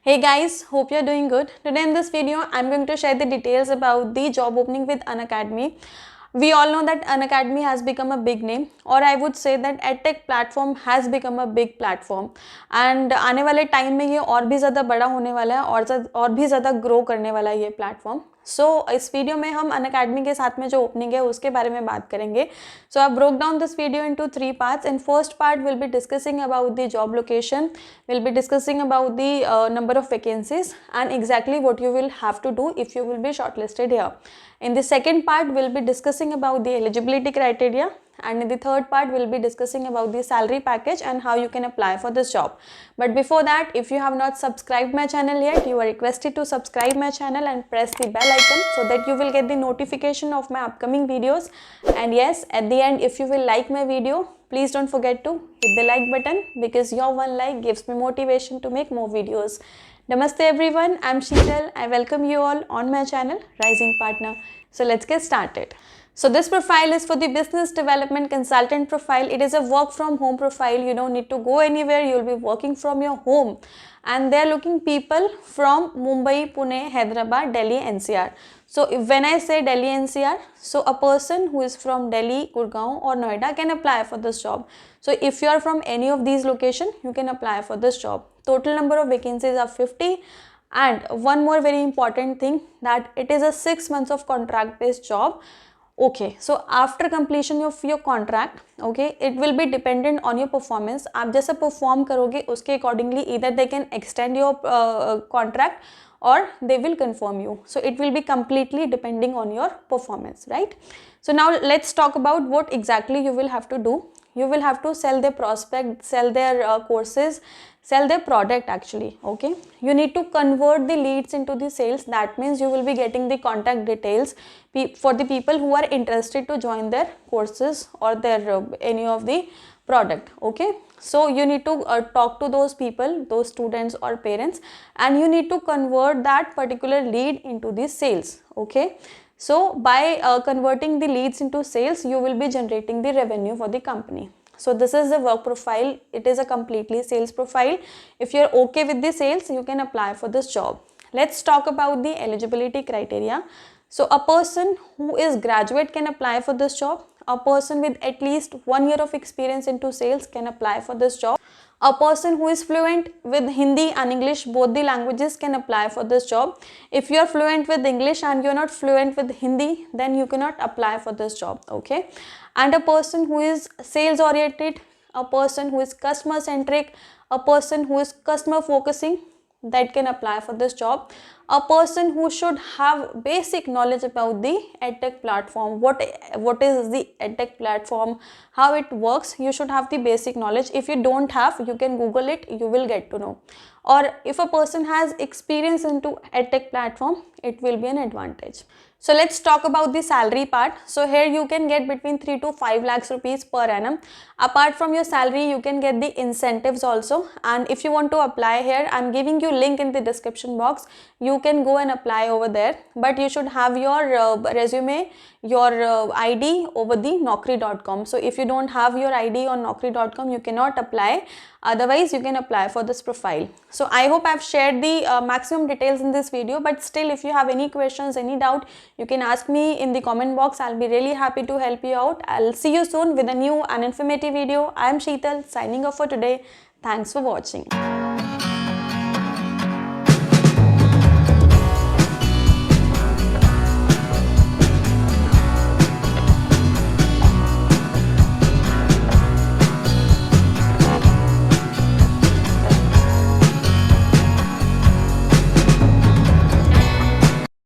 Hey guys, hope you're doing good. Today in this video, I'm going to share the details about the job opening with Unacademy. We all know that Unacademy has become a big name, or I would say that EdTech platform has become a big platform. And आने वाले time में ये और भी ज़्यादा बड़ा होने वाला है और भी ज़्यादा ग्रो करने वाला है ये प्लेटफॉर्म. सो इस वीडियो में हम अनअकैडमी के साथ में जो ओपनिंग है उसके बारे में बात करेंगे. So I broke down this video into 3 parts. In first part will be discussing about the job location, will be discussing about the number of vacancies and exactly what you will have to do if you will be shortlisted here. In the second part, we'll be discussing about the eligibility criteria, and in the third part, we'll be discussing about the salary package and how you can apply for this job. But before that, if you have not subscribed my channel yet, you are requested to subscribe my channel and press the bell icon so that you will get the notification of my upcoming videos. And yes, at the end, if you will like my video, please don't forget to hit the like button because your one like gives me motivation to make more videos. Namaste everyone, I'm Sheetal. I welcome you all on my channel Rising Partner. So let's get started. So this profile is for the business development consultant profile. It is a work from home profile. You don't need to go anywhere. You'll be working from your home. And they're looking people from Mumbai, Pune, Hyderabad, Delhi, NCR. So when I say Delhi NCR, so a person who is from Delhi, Gurgaon or Noida can apply for this job. So if you are from any of these locations, you can apply for this job. Total number of vacancies are 50. And one more very important thing, that it is a 6 months of contract based job. Okay, so after completion of your contract, okay, it will be dependent on your performance. आप जैसा perform करोगे उसके accordingly either they can extend your contract or they will confirm you. So it will be completely depending on your performance, right? So now let's talk about what exactly you will have to do. You will have to sell their prospect, sell their courses, sell their product actually. Okay, you need to convert the leads into the sales. That means you will be getting the contact details for the people who are interested to join their courses or their any of the product. Okay, so you need to talk to those people, those students or parents, and you need to convert that particular lead into the sales. Okay, so by converting the leads into sales, you will be generating the revenue for the company. So this is the work profile. It is a completely sales profile. If you're okay with the sales, you can apply for this job. Let's talk about the eligibility criteria. So a person who is graduate can apply for this job. A person with at least 1 year of experience into sales can apply for this job. A person who is fluent with Hindi and English, both the languages, can apply for this job. If you are fluent with English and you are not fluent with Hindi, then you cannot apply for this job. Okay, and a person who is sales oriented, a person who is customer centric, a person who is customer focusing, that can apply for this job. A person who should have basic knowledge about the EdTech platform, what is the EdTech platform, how it works. You should have the basic knowledge. If you don't have, you can Google it, you will get to know. Or if a person has experience into EdTech platform, it will be an advantage. So let's talk about the salary part. So here you can get between 3 to 5 lakhs rupees per annum. Apart from your salary, you can get the incentives also. And if you want to apply here, I'm giving you link in the description box. You can go and apply over there. But you should have your resume, your ID over the Naukri.com. So if you don't have your ID on Naukri.com, you cannot apply. Otherwise, you can apply for this profile. So I hope I've shared the maximum details in this video, but still if you have any questions, any doubt, you can ask me in the comment box. I'll be really happy to help you out. I'll see you soon with a new and informative video. I am Sheetal signing off for today. Thanks for watching.